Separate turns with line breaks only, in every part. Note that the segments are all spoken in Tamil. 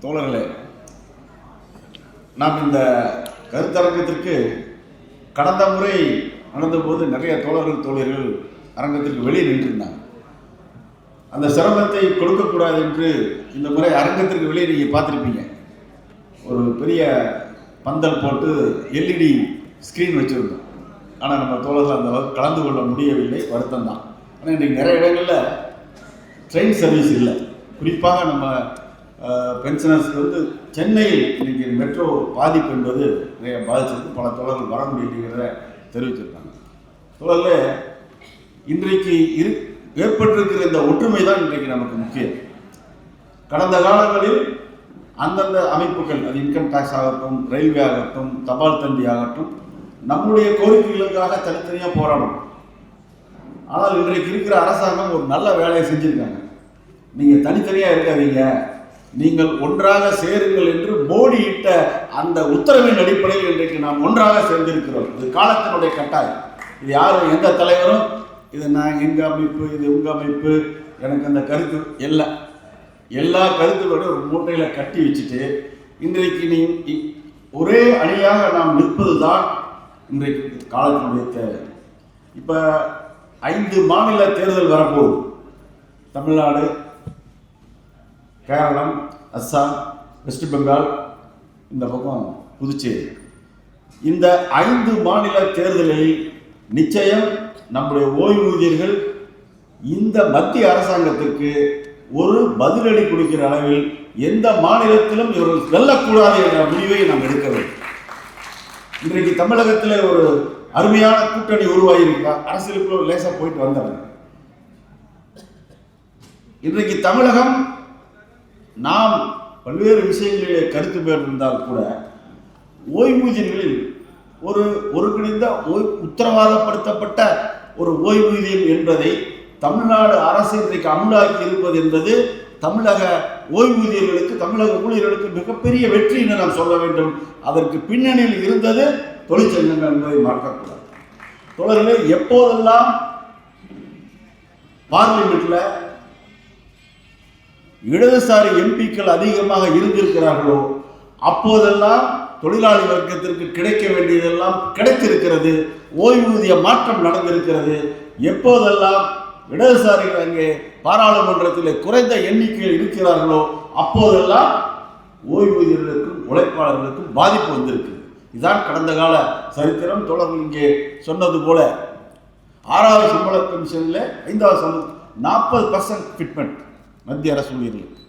தோழர்களே, நாம் இந்த கருத்தரங்கத்திற்கு கடந்த முறை நடந்தபோது நிறைய தோழர்கள் அரங்கத்திற்கு வெளியே நின்றிருந்தாங்க. அந்த சிரமத்தை கொடுக்கக்கூடாது என்று இந்த முறை அரங்கத்திற்கு வெளியே நீங்கள் பார்த்துருப்பீங்க. ஒரு பெரிய பந்தல் போட்டு எல்இடி ஸ்க்ரீன் வச்சுருந்தோம். ஆனால் நம்ம தோழர்கள் அந்த அளவுக்கு கலந்து கொள்ள முடியவில்லை, வருத்தம் தான். ஆனால் இன்றைக்கு நிறைய இடங்களில் ட்ரெயின் சர்வீஸ் இல்லை. குறிப்பாக நம்ம பென்ஷனர்ஸ்க்கு வந்து சென்னையில் இன்றைக்கி மெட்ரோ பாதிப்பு என்பது நிறைய பாதிச்சிருக்கு. பல தோழர்கள் வர முடியலைங்கிறத தெரிவிச்சிருக்காங்க. தோழர்களே, இன்றைக்கு ஏற்பட்டிருக்கிற இந்த ஒற்றுமை தான் இன்றைக்கு நமக்கு முக்கியம். கடந்த காலங்களில் அந்தந்த அமைப்புகள், அது இன்கம் டேக்ஸ் ஆகட்டும், ரயில்வே ஆகட்டும், தபால் தந்தி ஆகட்டும், நம்முடைய கோரிக்கைகளுக்காக தனித்தனியாக போராடும். ஆனால் இன்றைக்கு இருக்கிற அரசாங்கம் ஒரு நல்ல வேலையை செஞ்சுருக்காங்க. நீங்கள் தனித்தனியாக இருக்காதீங்க, நீங்கள் ஒன்றாக சேருங்கள் என்று மோடி இட்ட அந்த உத்தரவின் அடிப்படையில் இன்றைக்கு நாம் ஒன்றாக சேர்ந்திருக்கிறோம். இது காலத்தினுடைய கட்டாயம். இது யாரும் எந்த தலைவரும் இது நான் எங்கள் அமைப்பு, இது உங்கள் அமைப்பு, எனக்கு அந்த கருத்து இல்லை, எல்லா கருத்துக்களோட ஒரு மூட்டையில் கட்டி வச்சுட்டு இன்றைக்கு நீ ஒரே அணியாக நாம் நிற்பது தான் இன்றைக்கு காலத்தினுடைய தேவை. இப்போ 5 மாநில தேர்தல் வரப்போகுது. தமிழ்நாடு, கேரளம், அஸ்ஸாம், வெஸ்ட் பெங்கால், இந்த பக்கம் புதுச்சேரி. இந்த 5 மாநில தேர்தலில் நிச்சயம் நம்முடைய ஓய்வூதியர்கள் இந்த மத்திய அரசாங்கத்திற்கு ஒரு பதிலடி கொடுக்கிற அளவில் எந்த மாநிலத்திலும் இவர்கள் வெல்லக்கூடாது என்ற முடிவை நாம் எடுக்க வேண்டும். இன்றைக்கு தமிழகத்தில் ஒரு அருமையான கூட்டணி உருவாகியிருக்கா. அரசியலுக்குள்ள லேசாக போயிட்டு வந்தாங்க. இன்றைக்கு தமிழகம் நாம் பல்வேறு விஷயங்களிலே கருத்து பெற்றிருந்தால் கூட ஓய்வூதியர்களில் ஒரு ஒருங்கிணைந்த உத்தரவாதப்படுத்தப்பட்ட ஒரு ஓய்வூதியம் என்பதை தமிழ்நாடு அரசு இன்றைக்கு அமலாக்கி இருப்பது என்பது தமிழக ஓய்வூதியர்களுக்கு, தமிழக ஊழியர்களுக்கு மிகப்பெரிய வெற்றி என்று நாம் சொல்ல வேண்டும். அதற்கு பின்னணியில் இருந்தது தொழிற்சங்கங்கள் என்பதை மறக்கக்கூடாது. தொடர்களே, எப்போதெல்லாம் பார்லிமெண்ட்ல இடதுசாரி எம்பிக்கள் அதிகமாக இருந்திருக்கிறார்களோ அப்போதெல்லாம் தொழிலாளி வர்க்கத்திற்கு கிடைக்க வேண்டியதெல்லாம் கிடைத்திருக்கிறது. ஓய்வூதிய மாற்றம் நடந்திருக்கிறது. எப்போதெல்லாம் இடதுசாரிகள் அங்கே பாராளுமன்றத்தில் குறைந்த எண்ணிக்கையில் இருக்கிறார்களோ அப்போதெல்லாம் ஓய்வூதியர்களுக்கும் உழைப்பாளர்களுக்கும் பாதிப்பு வந்திருக்கு. இதுதான் கடந்த கால சரித்திரம். தொடர்கள் இங்கே சொன்னது போல 6வது சம்பள கமிஷனில் 5வது சம்பளம் 40% ஃபிட்மெண்ட் மத்திய அரசு ஊழியர்களுக்கு.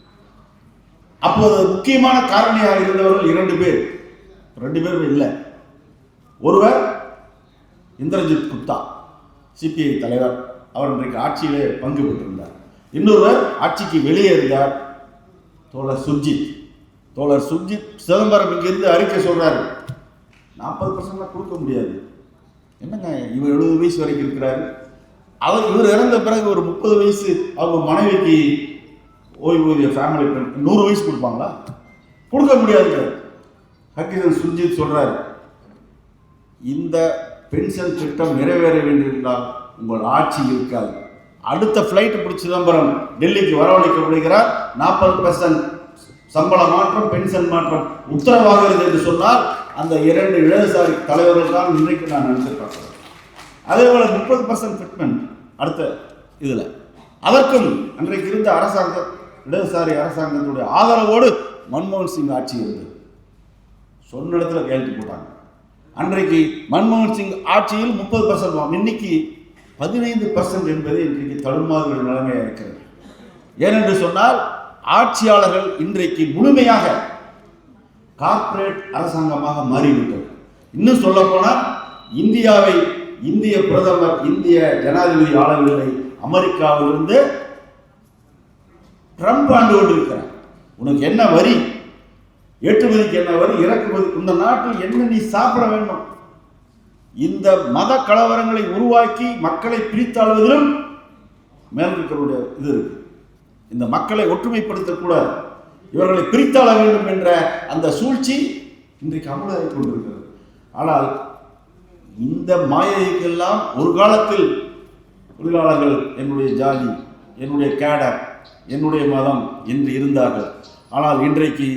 அப்போது முக்கியமான காரணியாக இருந்தவர்கள் 2 பேர் இல்லை. ஒருவர் இந்திரஜித் குப்தா, சிபிஐ தலைவர், அவர் இன்றைக்கு ஆட்சியிலே பங்கு பெற்றிருந்தார். இன்னொருவர் ஆட்சிக்கு வெளியே இருந்தார், தோழர் சுர்ஜித் சிதம்பரம் இங்கிருந்து அறிக்கை சொல்றாரு, 40% கொடுக்க முடியாது. என்னங்க, இவர் 70 வயசு வரைக்கும் இருக்கிறாரு. இவர் இறந்த பிறகு ஒரு 30 வயசு அவங்க மனைவிக்கு ஓய்வூதிய ஃபேமிலி பெண் 100 வயசு கொடுப்பாங்களா? கொடுக்க முடியாது. ஹக்கீசன் சுர்ஜித் சொல்றாரு, இந்த பென்ஷன் திட்டம் நிறைவேற வேண்டியிருந்தால் உங்கள் ஆட்சி இருக்காது. அடுத்த ஃப்ளைட் பிடிச்சி சிதம்பரம் டெல்லிக்கு வரவழைக்கப்படுகிறார். 40% சம்பள மாற்றம், பென்ஷன் மாற்றம் உத்தரவாகிறது என்று சொன்னால் அந்த 2 இடதுசாரி தலைவர்கள் தான் இன்றைக்கு நான் நினைச்சிருக்கேன். அதே போல 30% ஃபிட்மெண்ட் அடுத்த இதில் அதற்கும் அன்றைக்கு இருந்த அரசாங்கம், இடதுசாரி அரசாங்கத்துடைய ஆதரவோடு மன்மோகன் சிங் ஆட்சி இருந்தது. சொன்ன இடத்துல கையெழுத்து போட்டாங்க. அன்றைக்கு மன்மோகன் சிங் ஆட்சியில் 30%, இன்னைக்கு 15% என்பது இன்றைக்கு தடுமாறுகிற நிலைமையாக இருக்கிறது. ஏனென்று சொன்னால் ஆட்சியாளர்கள் இன்றைக்கு முழுமையாக கார்ப்பரேட் அரசாங்கமாக மாறிவிட்டது. இன்னும் சொல்ல போனால் இந்திய பிரதமர், இந்திய ஜனாதிபதி ஆளவில்லை, அமெரிக்காவிலிருந்து ட்ரம்ப் ஆண்டு கொண்டிருக்கிறார். உனக்கு என்ன வரி, ஏற்றுமதிக்கு என்ன வரி, இறக்குமதி, இந்த நாட்டில் என்ன நீ சாப்பிட வேண்டும், இந்த மத கலவரங்களை உருவாக்கி மக்களை பிரித்தாளுவதிலும் மேலிருக்கிறவருடைய இது இருக்கு. இந்த மக்களை ஒற்றுமைப்படுத்தக்கூடாது, இவர்களை பிரித்தாள வேண்டும் என்ற அந்த சூழ்ச்சி இன்றைக்கு அமலாகி கொண்டிருக்கிறது. ஆனால் இந்த மாயைக்கெல்லாம் ஒரு காலத்தில் தொழிலாளர்கள் என்னுடைய ஜாதி, என்னுடைய கேடர், என்னுடைய மதம் என்று இருந்தார்கள். ஆனால் இன்றைக்கு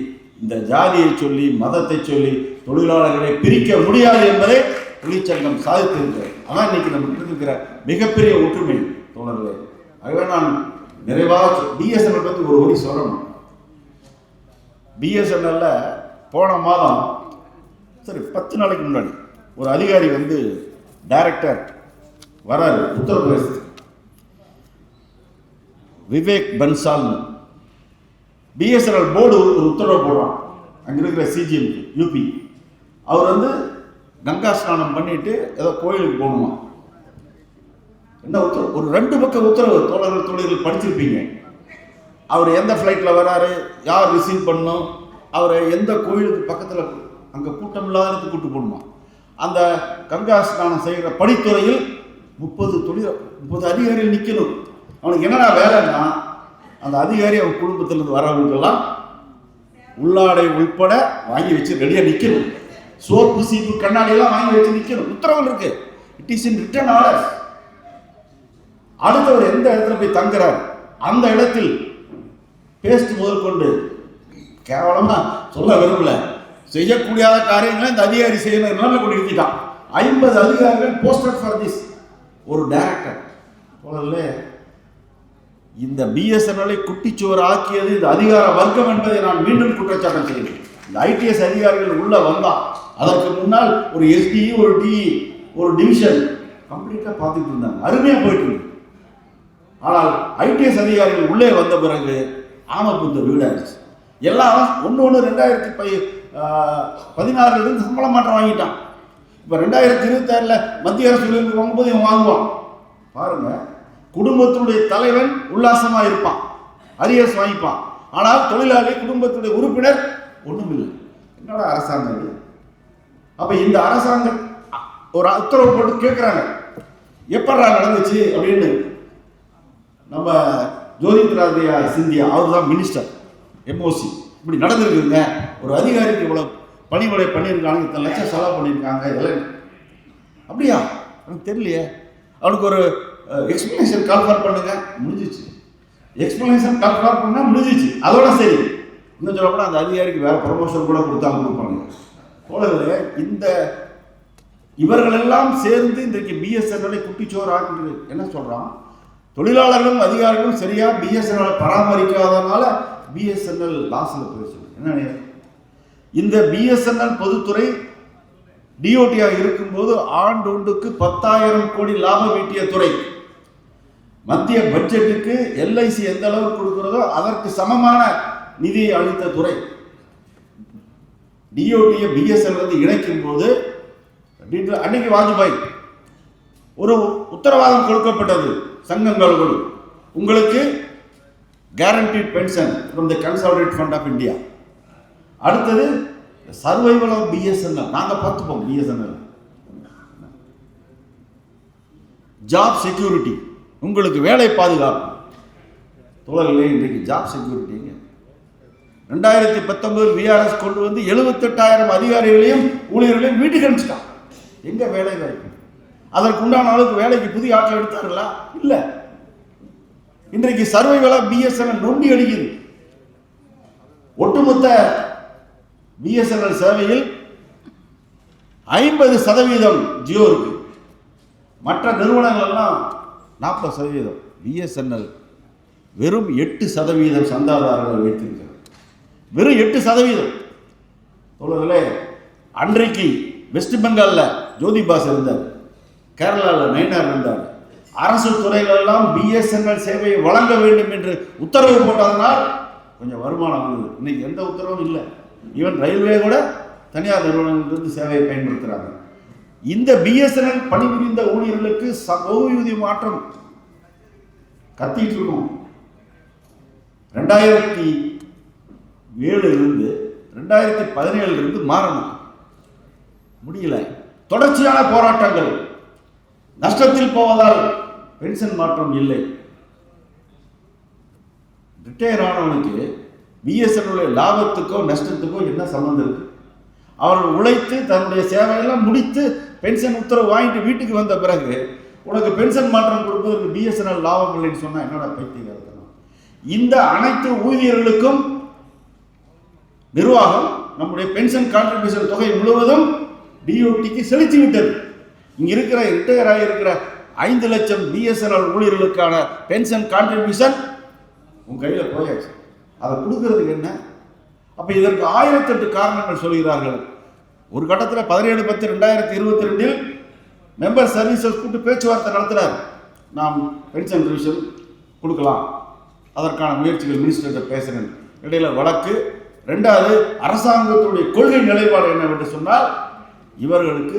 இந்த ஜாதியை சொல்லி மதத்தை சொல்லி தொழிலாளர்களை பிரிக்க முடியாது என்பதை தொழிற்சங்கம் சாதித்திருக்கிறது. அதான் இன்னைக்கு நமக்கு இருக்கிற மிகப்பெரிய ஒற்றுமை தோழர்களே. ஆகவே நான் நிறைவாக பிஎஸ்என்எல் பற்றி ஒரு வரி சொல்லணும். பிஎஸ்என்எல்ல போன மாதம் சரி 10 நாளைக்கு முன்னாடி ஒரு அதிகாரி டைரக்டர் வராரு உத்தரப்பிரதேச விவேக் பன்சால். பிஎஸ்என்எல் போர்டு ஒரு உத்தரவு போடுறான். அங்கே இருக்கிற சிஜிஎம் யூபி அவர் கங்கா ஸ்நானம் பண்ணிட்டு ஏதோ கோயிலுக்கு போகணுமா. என்ன உத்தரவு? ஒரு 2 பக்கம் உத்தரவு. தொழில்கள் படிச்சிருப்பீங்க. அவர் எந்த ஃப்ளைட்டில் வராரு, யார் ரிசீவ் பண்ணணும், அவரை எந்த கோயிலுக்கு பக்கத்தில் அங்கே கூட்டம் இல்லாததுக்கு கூட்டு போகணுமா. அந்த கங்கா ஸ்நானம் செய்கிற படித்துறையில் 30 அதிகாரிகள் நிற்கணும். அவனுக்கு என்னடா வேலைன்னா, அந்த அதிகாரி அவன் குடும்பத்திலிருந்து வரவங்களுக்கெல்லாம் உள்ளாடை உள்பட வாங்கி வச்சு ரெடியாக நிற்கணும். சோப்பு சீப்பு கண்ணாடி எல்லாம் வாங்கி வச்சு நிற்கணும். உத்தரவு இருக்கு. It is in written order. அடுத்தவர் எந்த இடத்துல போய் தங்குறார் அந்த இடத்தில் பேஸ்ட் முதல் கொண்டு கேவலமா சொல்ல விரும்பல செய்யக்கூடிய காரியங்களை இந்த அதிகாரி செய்யணும் நல்ல கொண்டு நிறுத்திட்டான். 50 அதிகாரிகள் போஸ்டட் ஃபார் திஸ். ஒரு டைரக்டர் இந்த பிஎஸ்என்எல்லை குட்டிச்சுவர் ஆக்கியது இந்த அதிகார வர்க்கம் என்பதை நான் மீண்டும் குற்றச்சாட்டம் செய்கிறேன். இந்த ஐடிஎஸ் அதிகாரிகள் உள்ள வந்தா அதற்கு முன்னால் ஒரு எஸ்டி, ஒரு டிஇ, ஒரு டிவிஷன் கம்ப்ளீட்டா பார்த்துட்டு இருந்தாங்க. அருமையா போயிட்டு இருக்கு. ஆனால் ஐடிஎஸ் அதிகாரிகள் உள்ளே வந்த பிறகு ஆமப்புந்த வீடாயிருச்சு. எல்லாம் ஒன்று 2016 சம்பள மாற்றம் வாங்கிட்டான். இப்போ 2026 மத்திய அரசு வாங்கும்போது இவன் வாங்குவான். பாருங்க, குடும்பத்தினுடைய தலைவன் உல்லாசமா இருப்பான், அரியர்ஸ் வாங்கிப்பான். ஆனால் தொழிலாளி குடும்பத்துடைய உறுப்பினர் ஒன்றும் இல்லை. என்னோட அரசாங்கம் இது? அப்ப இந்த அரசாங்கம் ஒரு உத்தரவு போட்டு கேட்கிறாங்க, எப்படா நடந்துச்சு அப்படின்னு. நம்ம ஜோதித்ராதித்யா சிந்தியா அவர் தான் மினிஸ்டர் எம்ஓசி. இப்படி நடந்திருக்குங்க, ஒரு அதிகாரிக்கு இவ்வளவு பணிமுறை பண்ணியிருக்காங்க, இத்தனை லட்சம் செலவு பண்ணியிருக்காங்க, இதெல்லாம் அப்படியா எனக்கு தெரியலையே. அவனுக்கு ஒரு எக்ஸ்பிளனேஷன் கால்ஃபார் பண்ணுங்க, முடிஞ்சிச்சு. எக்ஸ்பிளனேஷன் கால்ஃபார் பண்ணா முடிஞ்சிச்சு, அதோட சரி. இன்னும் சொல்லப்போனால் அந்த அதிகாரிக்கு வேற ப்ரமோஷன் கூட கொடுப்பாங்க. போலவே இந்த இவர்களெல்லாம் சேர்ந்து இன்றைக்கு பிஎஸ்என்எல்லை குட்டிச்சோறு ஆக்குறது. என்ன சொல்றான்? தொழிலாளர்களும் அதிகாரிகளும் சரியா பிஎஸ்என்எல்லை பராமரிக்காதனால பிஎஸ்என்எல் லாஸ்ல போயிடுச்சு. என்ன இந்த பிஎஸ்என்எல் பொதுத்துறை டிஓடியாக இருக்கும்போது ஆண்டொன்றுக்கு 10,000 கோடி லாபம் ஈட்டிய துறை. மத்திய பட்ஜெட்டுக்கு எல்ஐசி எந்த அளவுக்கு கொடுக்கிறதோ அதற்கு சமமான நிதியை அளித்த துறை. டிஓடியை பிஎஸ்என்எல் இணைக்கும் போது அன்னைக்கு வாஜ்பாய் ஒரு உத்தரவாதம் கொடுக்கப்பட்டது சங்கங்களுக்கு, உங்களுக்கு guaranteed pension from the consolidate fund of India. அடுத்தது சர்வைவல் ஆஃப் பிஎஸ்என்எல், நாங்க பார்த்துப்போம். பிஎஸ்என்எல் ஜாப் செக்யூரிட்டி, உங்களுக்கு வேலை பாதுகாப்பு. தோழர்களே, இன்றைக்கு ஜாப் செக்யூரிட்டிங்க 2019 விஆர்எஸ் கொண்டு வந்து 78,000 அதிகாரிகளையும் ஊழியர்களையும் வீட்டுக்கு அனுப்பிச்சிட்டான். எங்க வேலை வாய்ப்பு? அதற்கு உண்டான அளவுக்கு வேலைக்கு புதிய ஆட்கள் எடுத்தார்களா? இல்ல. இன்றைக்கு சர்வைவலா பிஎஸ்என்எல் நொண்டி அடிக்குது. ஒட்டுமொத்த பிஎஸ்என்எல் சேவையில் 50% ஜியோ இருக்கு. மற்ற நிறுவனங்கள் எல்லாம் 40%. பிஎஸ்என்எல் வெறும் 8% சந்தாதாரர்கள் வைத்திருக்கிறது. வெறும் 8%. தோழர்களே, அன்றைக்கு வெஸ்ட் பெங்கால்ல ஜோதி பாஸ் இருந்தார், கேரளாவில் நயினார் இருந்தார். அரசு துறைகளெல்லாம் பிஎஸ்என்எல் சேவையை வழங்க வேண்டும் என்று உத்தரவு போட்டதனால் கொஞ்சம் வருமானம் வந்தது. இன்னைக்கு எந்த உத்தரவும் இல்லை. ஈவன் ரயில்வே கூட தனியார் நிறுவனங்களிலிருந்து சேவையை பயன்படுத்துகிறாங்க. இந்த பிஎஸ்என்எல் பணிபுரிந்த ஊழியர்களுக்கு ஓய்வூதிய மாற்றம் கத்திட்டு இருக்கும். 2007 2017 மாறணும், முடியல. தொடர்ச்சியான போராட்டங்கள், நஷ்டத்தில் போவதால் பென்ஷன் மாற்றம் இல்லை. ரிட்டையர் ஆனவனுக்கு பிஎஸ்என்எல் லாபத்துக்கோ நஷ்டத்துக்கோ என்ன சம்பந்தம் இருக்கு? அவர்கள் உழைத்து தன்னுடைய சேவையெல்லாம் முடித்து பென்ஷன் உத்தரவு வாங்கிட்டு வீட்டுக்கு வந்த பிறகு உனக்கு பென்ஷன் மாற்றம் கொடுப்பதற்கு பிஎஸ்என்எல் லாபம் இல்லைன்னு சொன்னா என்னோட பைத்தியக்காரத்தனம். இந்த அனைத்து ஊழியர்களுக்கும் நிர்வாகம் நம்முடைய பென்ஷன் கான்ட்ரிபியூஷன் தொகை முழுவதும் டிஓடிக்கு செலுத்தி விட்டது. இங்க இருக்கிற ரிட்டையர் ஆகியிருக்கிற 5 லட்சம் பிஎஸ்என்எல் ஊழியர்களுக்கான பென்ஷன் கான்ட்ரிபியூஷன் உங்க கையில போயாச்சு. அதை கொடுக்கறதுக்கு என்ன? அப்ப இதற்கு 1008 காரணங்கள் சொல்கிறார்கள். ஒரு கட்டத்தில் 17/10/2022 மெம்பர் சர்வீசஸ் கூட்டு பேச்சுவார்த்தை நடத்தினார். நாம் பென்ஷன் ரிவிஷன் கொடுக்கலாம், அதற்கான முயற்சிகள் மினிஸ்டர் பேசுகிறேன். இடையில வழக்கு. 2வது, அரசாங்கத்துடைய கொள்கை நிலைப்பாடு என்னவென்று சொன்னால் இவர்களுக்கு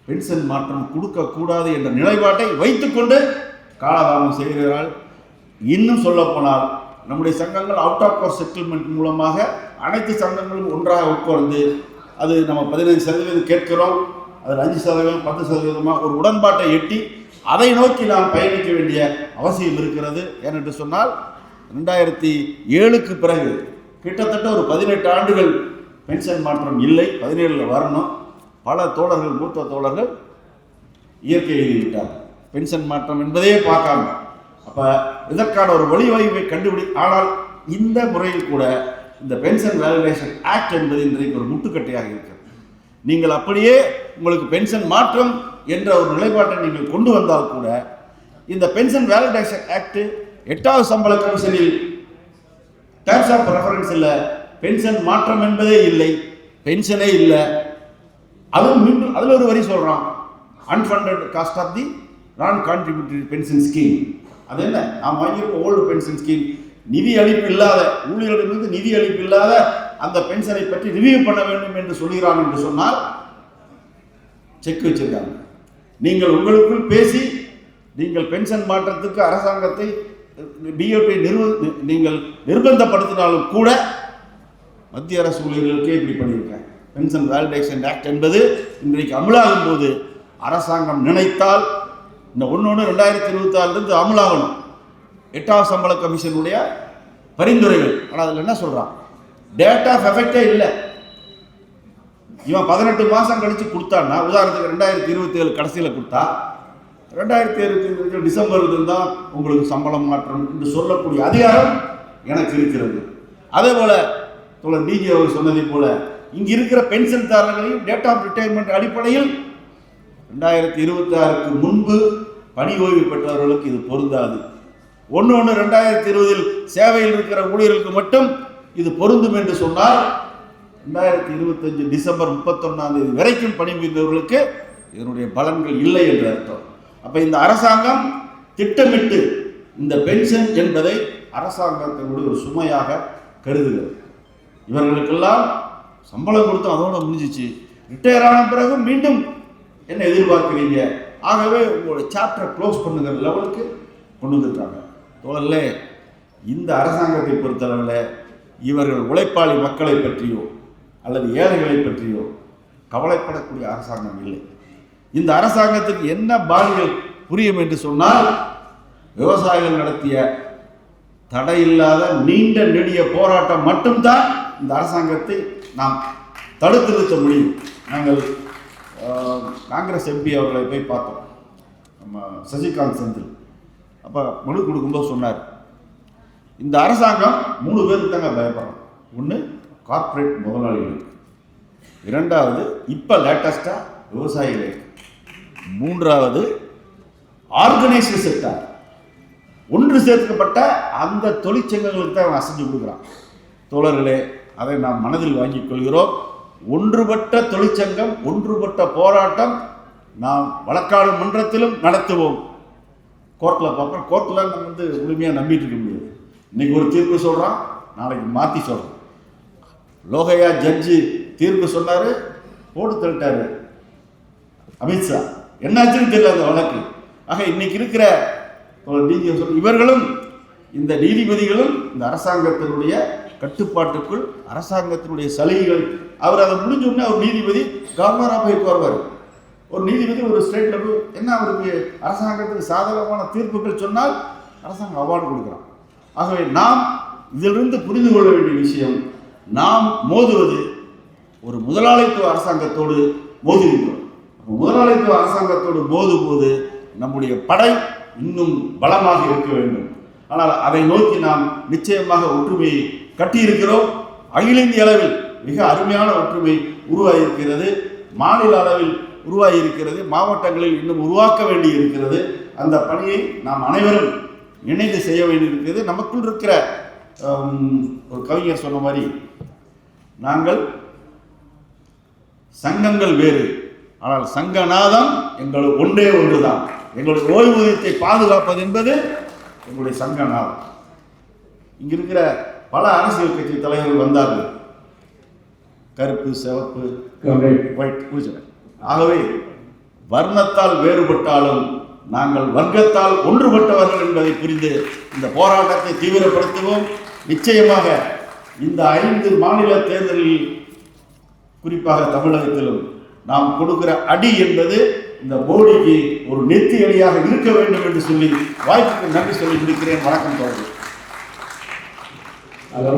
பென்ஷன் மாற்றம் கொடுக்கக்கூடாது என்ற நிலைப்பாட்டை வைத்துக்கொண்டு காலதாமம் செய்கிறார்கள். இன்னும் சொல்ல போனால் நம்முடைய சங்கங்கள் அவுட் ஆஃப் கோர்ட் செட்டில்மெண்ட் மூலமாக அனைத்து சங்கங்களும் ஒன்றாக உட்கார்ந்து அது நம்ம 15% கேட்கிறோம், அதில் 5%, 10% ஒரு உடன்பாட்டை எட்டி அதை நோக்கி நாம் பயணிக்க வேண்டிய அவசியம் இருக்கிறது. ஏனென்று சொன்னால் 2007க்கு பிறகு கிட்டத்தட்ட ஒரு 18 ஆண்டுகள் பென்ஷன் மாற்றம் இல்லை. 17 வரணும். பல தோழர்கள், மூத்த தோழர்கள் இயற்கை எழுதிவிட்டார், பென்ஷன் மாற்றம் என்பதையே பார்க்காம. அப்போ இதற்கான ஒரு வழிவகையை கண்டுபிடி. ஆனால் இந்த முறையில் கூட இந்த பென்ஷன் வேலிடேஷன் ஆக்ட் என்பது இன்றைக்கு ஒரு முட்டுக்கட்டையாக இருக்கிறது. நீங்கள் அப்படியே உங்களுக்கு பென்ஷன் மாற்றம் என்ற ஒரு நிலைப்பாட்டை நீங்கள் கொண்டு வந்தால் கூட இந்த பென்ஷன் வேலிடேஷன் ஆக்ட் 8வது சம்பள கமிஷனில் டேர்ம்ஸ் ஆஃப் ரெஃபரன்ஸ் இல்லை, பென்ஷன் மாற்றம் என்பதே இல்லை, பென்ஷனே இல்லை. அதுவும் மீண்டும் அதில் ஒரு வரி சொல்கிறான், அன்ஃபண்டட் காஸ்ட் ஆஃப் தி நான் கான்ட்ரிபியூட்டரி பென்ஷன் ஸ்கீம். அது என்ன? நாம் வாங்கியிருக்க ஓல்டு பென்ஷன் ஸ்கீம், நிதி அளிப்பு இல்லாத ஊழியர்களிலிருந்து நிதி அளிப்பு இல்லாத அந்த பென்ஷனை பற்றி ரிவியூ பண்ண வேண்டும் என்று சொல்கிறான். என்று சொன்னால் செக் வச்சிருக்காங்க. நீங்கள் உங்களுக்குள் பேசி நீங்கள் பென்ஷன் மாற்றத்துக்கு அரசாங்கத்தை டிஓடி நீங்கள் நிர்பந்தப்படுத்தினாலும் கூட மத்திய அரசு ஊழியர்களுக்கே இப்படி பண்ணியிருக்காங்க. பென்ஷன் வேலிடேஷன் ஆக்ட் என்பது இன்றைக்கு அமலாகும் போது அரசாங்கம் நினைத்தால் இந்த 1/1/2024 அமலாகணும். 8வது சம்பள கமிஷனுடைய பரிந்துரைகள். ஆனால் அதில் என்ன சொல்றான்? டேட் ஆஃப் எஃபெக்டே இல்லை. இவன் 18 மாதம் கழிச்சு கொடுத்தான்னா, உதாரணத்துக்கு 2027 கடைசியில் கொடுத்தா 2027 டிசம்பருக்கு தான் உங்களுக்கு சம்பளம் மாற்றம் என்று சொல்லக்கூடிய அதிகாரம் எனக்கு இருக்கிறது. அதே போல தோழர் டிஜி அவர் சொன்னதை போல இங்க இருக்கிற பென்ஷன் தாரர்களையும் டேட் ஆஃப் ரிட்டையர்மெண்ட் அடிப்படையில் 2026க்கு முன்பு பணி ஓய்வு பெற்றவர்களுக்கு இது பொருந்தாது. 1/1/2020 சேவையில் இருக்கிற ஊழியர்களுக்கு மட்டும் இது பொருந்தும் என்று சொன்னால் 2025 டிசம்பர் 31 வரைக்கும் பணிபுரிந்தவர்களுக்கு இதனுடைய பலன்கள் இல்லை என்று அர்த்தம். அப்ப இந்த அரசாங்கம் திட்டமிட்டு இந்த பென்ஷன் என்பதை அரசாங்கத்தினுடைய ஒரு சுமையாக கருதுகிறது. இவர்களுக்கெல்லாம் சம்பளம் கொடுத்தோம், அதோட முடிஞ்சிச்சு. ரிட்டையர் ஆன பிறகு மீண்டும் என்ன எதிர்பார்க்கிறீங்க? ஆகவே உங்களுடைய சாப்டரை க்ளோஸ் பண்ணுகிற லெவலுக்கு கொண்டு வந்துருக்காங்க. தோழர்களே, இந்த அரசாங்கத்தை பொறுத்தளவில் இவர்கள் உழைப்பாளி மக்களை பற்றியோ அல்லது ஏழைகளை பற்றியோ கவலைப்படக்கூடிய அரசாங்கம் இல்லை. இந்த அரசாங்கத்துக்கு என்ன பாதிகள் புரியும் என்று சொன்னால், விவசாயிகள் நடத்திய தடையில்லாத நீண்ட நெடிய போராட்டம் மட்டும்தான் இந்த அரசாங்கத்தை நாம் தடுத்து நிறுத்த முடியும். நாங்கள் காங்கிரஸ் எம்பி அவர்களை போய் பார்த்தோம், நம்ம சசிகாந்த் செந்தில். அப்போ மனு கொடுக்கும்போது சொன்னார், இந்த அரசாங்கம் 3 பேருக்கு தாங்க பயப்படுறோம். ஒன்று கார்ப்பரேட் முதலாளிகளுக்கு, 2வது இப்போ லேட்டஸ்டாக விவசாயிகளுக்கு, 3வது ஆர்கனைஸ்டு செக்டார், ஒன்று சேர்க்கப்பட்ட அந்த தொழிற்சங்கங்களுக்கு தான் அவன் அசைஞ்சு கொடுக்குறான். தோழர்களே, அதை நாம் மனதில் வாங்கிக் கொள்கிறோம். ஒன்றுபட்ட தொழிற்சங்கம், ஒன்றுபட்ட போராட்டம் நாம் வழக்காடு மன்றத்திலும் நடத்துவோம். கோர்ட்டில் பார்ப்போம். கோர்ட்டில் நம்ம முழுமையாக நம்பிட்டு இருக்க முடியாது. இன்னைக்கு ஒரு தீர்ப்பு சொல்கிறான், நாளைக்கு மாற்றி சொல்கிறோம். லோகையா ஜட்ஜி தீர்ப்பு சொன்னார், போட்டு தள்ளிட்டாரு அமித்ஷா. என்னாச்சுன்னு தெரியல அந்த வழக்கு. ஆக இன்னைக்கு இருக்கிற டிஜி இவர்களும் இந்த நீதிபதிகளும் இந்த அரசாங்கத்தினுடைய கட்டுப்பாட்டுக்குள், அரசாங்கத்தினுடைய சலுகைகள், அவர் அதை முடிஞ்சோடனே ஒரு நீதிபதி கவர்னராக போய் வருவார். ஒரு நீதிபதி ஒரு ஸ்டேட் லெவல் என்ன அவருக்கு அரசாங்கத்துக்கு சாதகமான தீர்ப்புகள் சொன்னால் அரசாங்கம் அவார்டு கொடுக்குறான். ஆகவே நாம் இதிலிருந்து புரிந்து கொள்ள வேண்டிய விஷயம், நாம் மோதுவது ஒரு முதலாளித்துவ அரசாங்கத்தோடு மோதுகின்றோம். முதலாளித்துவ அரசாங்கத்தோடு மோதும் போது நம்முடைய படை இன்னும் பலமாக இருக்க வேண்டும். ஆனால் அதை நோக்கி நாம் நிச்சயமாக ஒற்றுமையை கட்டியிருக்கிறோம். அகில இந்திய அளவில் மிக அருமையான ஒற்றுமை உருவாகியிருக்கிறது. மாநில அளவில் உருவாகியிருக்கிறது. மாவட்டங்களில் இன்னும் உருவாக்க வேண்டி இருக்கிறது. அந்த பணியை நாம் அனைவரும் இணைந்து செய்ய வேண்டியிருக்கிறது. நமக்குள் இருக்கிற ஒரு கவிஞர் சொன்ன மாதிரி, நாங்கள் சங்கங்கள் வேறு, ஆனால் சங்கநாதம் எங்களுக்கு ஒன்றே ஒன்றுதான். எங்களுடைய ஓய்வூதியத்தை பாதுகாப்பது என்பது எங்களுடைய சங்கநாதம். இங்க இருக்கிற பல அரசியல் கட்சி தலைவர்கள் வந்தார்கள், கருப்பு, சிவப்பு, ஒயிட் பூஜை. ஆகவே வர்ணத்தால் வேறுபட்டாலும் நாங்கள் வர்க்கத்தால் ஒன்றுபட்டவர்கள் என்பதை புரிந்து இந்த போராட்டத்தை தீவிரப்படுத்துவோம். நிச்சயமாக இந்த 5 மாநில தேர்தலில், குறிப்பாக தமிழகத்திலும் நாம் கொடுக்கிற அடி என்பது இந்த மோடிக்கு ஒரு நெத்தி அடியாக இருக்க வேண்டும் என்று சொல்லி வாய்ப்புக்கு நன்றி சொல்லி முடிக்கிறேன். வணக்கம் தோழர்களே.
ஹலோ.